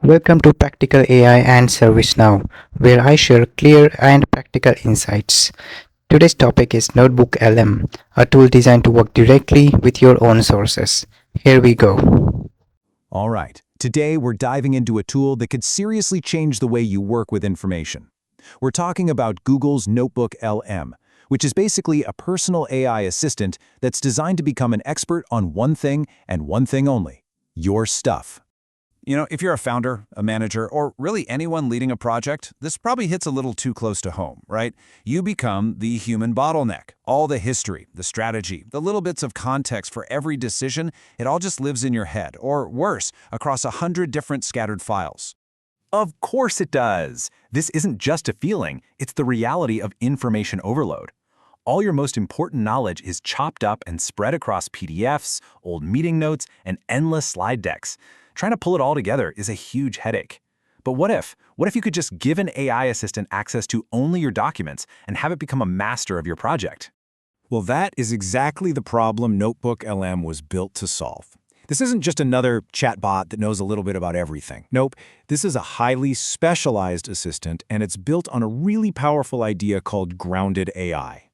Welcome to Practical AI and ServiceNow, where I share clear and practical insights. Today's topic is NotebookLM, a tool designed to work directly with your own sources. Here we go. All right, today we're diving into a tool that could seriously change the way you work with information. We're talking about Google's NotebookLM, which is basically a personal AI assistant that's designed to become an expert on one thing and one thing only: your stuff. If you're a founder, a manager, or really anyone leading a project, this probably hits a little too close to home, right? You become the human bottleneck. All the history, the strategy, the little bits of context for every decision, it all just lives in your head, or worse, across 100 different scattered files. Of course it does. This isn't just a feeling, it's the reality of information overload. All your most important knowledge is chopped up and spread across PDFs, old meeting notes, and endless slide decks. Trying to pull it all together is a huge headache. But what if? What if you could just give an AI assistant access to only your documents and have it become a master of your project? Well, that is exactly the problem NotebookLM was built to solve. This isn't just another chatbot that knows a little bit about everything. Nope, this is a highly specialized assistant, and it's built on a really powerful idea called grounded AI.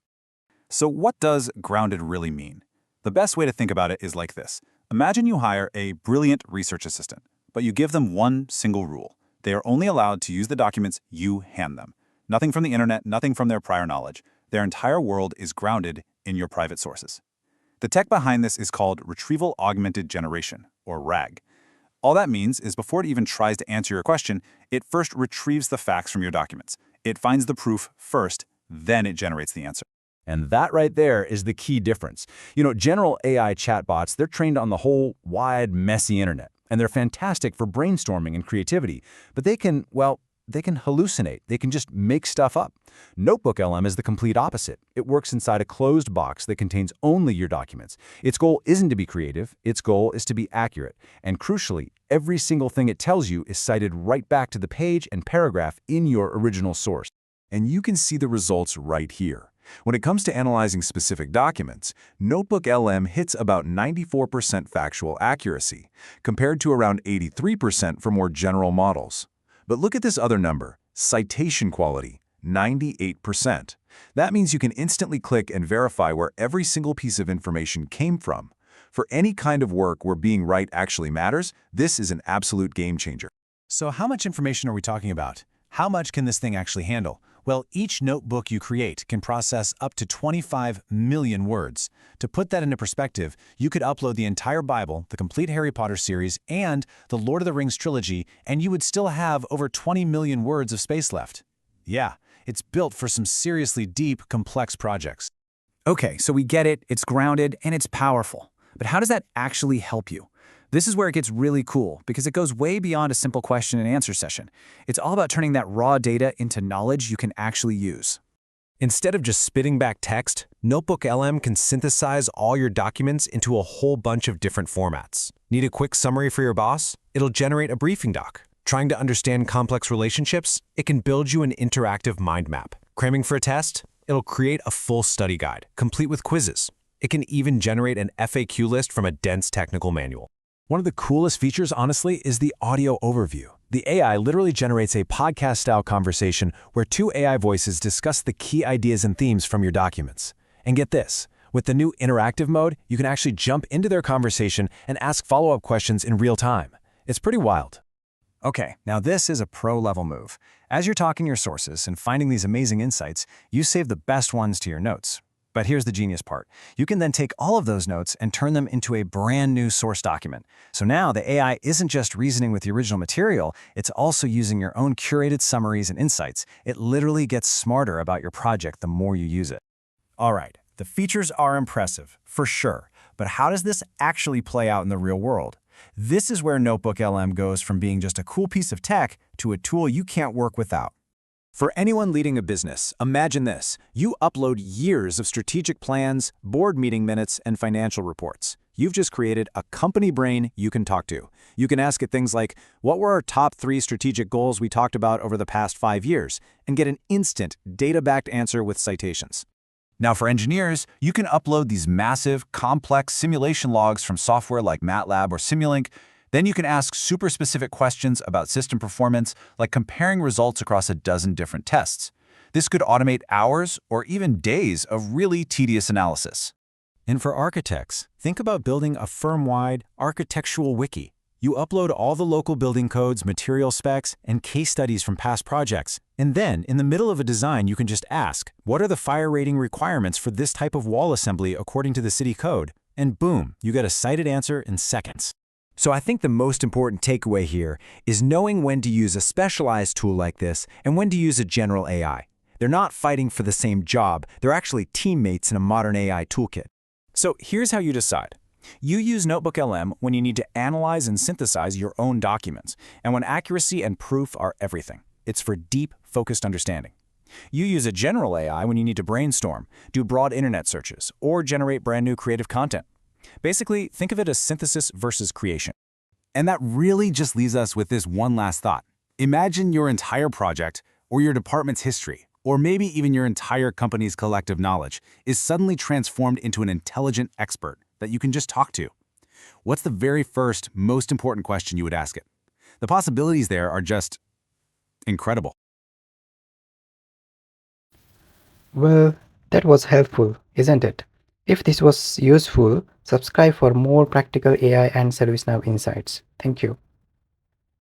So what does grounded really mean? The best way to think about it is like this. Imagine you hire a brilliant research assistant, but you give them one single rule. They are only allowed to use the documents you hand them. Nothing from the internet, nothing from their prior knowledge. Their entire world is grounded in your private sources. The tech behind this is called Retrieval Augmented Generation, or RAG. All that means is before it even tries to answer your question, it first retrieves the facts from your documents. It finds the proof first, then it generates the answer. And that right there is the key difference. General AI chatbots, they're trained on the whole wide, messy internet, and they're fantastic for brainstorming and creativity, but they can hallucinate. They can just make stuff up. NotebookLM is the complete opposite. It works inside a closed box that contains only your documents. Its goal isn't to be creative. Its goal is to be accurate. And crucially, every single thing it tells you is cited right back to the page and paragraph in your original source. And you can see the results right here. When it comes to analyzing specific documents, NotebookLM hits about 94% factual accuracy, compared to around 83% for more general models. But look at this other number, citation quality, 98%. That means you can instantly click and verify where every single piece of information came from. For any kind of work where being right actually matters, this is an absolute game changer. So how much information are we talking about? How much can this thing actually handle? Well, each notebook you create can process up to 25 million words. To put that into perspective, you could upload the entire Bible, the complete Harry Potter series, and the Lord of the Rings trilogy, and you would still have over 20 million words of space left. Yeah, it's built for some seriously deep, complex projects. Okay, so we get it, it's grounded, and it's powerful. But how does that actually help you? This is where it gets really cool, because it goes way beyond a simple question and answer session. It's all about turning that raw data into knowledge you can actually use. Instead of just spitting back text, NotebookLM can synthesize all your documents into a whole bunch of different formats. Need a quick summary for your boss? It'll generate a briefing doc. Trying to understand complex relationships? It can build you an interactive mind map. Cramming for a test? It'll create a full study guide, complete with quizzes. It can even generate an FAQ list from a dense technical manual. One of the coolest features, honestly, is the audio overview. The AI literally generates a podcast-style conversation where two AI voices discuss the key ideas and themes from your documents. And get this, with the new interactive mode, you can actually jump into their conversation and ask follow-up questions in real time. It's pretty wild. Okay, now this is a pro-level move. As you're talking your sources and finding these amazing insights, you save the best ones to your notes. But here's the genius part. You can then take all of those notes and turn them into a brand new source document. So now the AI isn't just reasoning with the original material, it's also using your own curated summaries and insights. It literally gets smarter about your project the more you use it. All right, the features are impressive, for sure. But how does this actually play out in the real world? This is where NotebookLM goes from being just a cool piece of tech to a tool you can't work without. For anyone leading a business, imagine this. You upload years of strategic plans, board meeting minutes, and financial reports. You've just created a company brain you can talk to. You can ask it things like, what were our top 3 strategic goals we talked about over the past 5 years? And get an instant, data-backed answer with citations. Now for engineers, you can upload these massive, complex simulation logs from software like MATLAB or Simulink. Then you can ask super specific questions about system performance, like comparing results across a dozen different tests. This could automate hours or even days of really tedious analysis. And for architects, think about building a firm-wide architectural wiki. You upload all the local building codes, material specs, and case studies from past projects. And then, in the middle of a design, you can just ask, what are the fire rating requirements for this type of wall assembly according to the city code? And boom, you get a cited answer in seconds. So I think the most important takeaway here is knowing when to use a specialized tool like this and when to use a general AI. They're not fighting for the same job, they're actually teammates in a modern AI toolkit. So here's how you decide. You use NotebookLM when you need to analyze and synthesize your own documents, and when accuracy and proof are everything. It's for deep, focused understanding. You use a general AI when you need to brainstorm, do broad internet searches, or generate brand new creative content. Basically, think of it as synthesis versus creation. And that really just leaves us with this one last thought. Imagine your entire project, or your department's history, or maybe even your entire company's collective knowledge, is suddenly transformed into an intelligent expert that you can just talk to. What's the very first, most important question you would ask it? The possibilities there are just incredible. Well, that was helpful, isn't it? If this was useful, subscribe for more practical AI and ServiceNow insights. Thank you.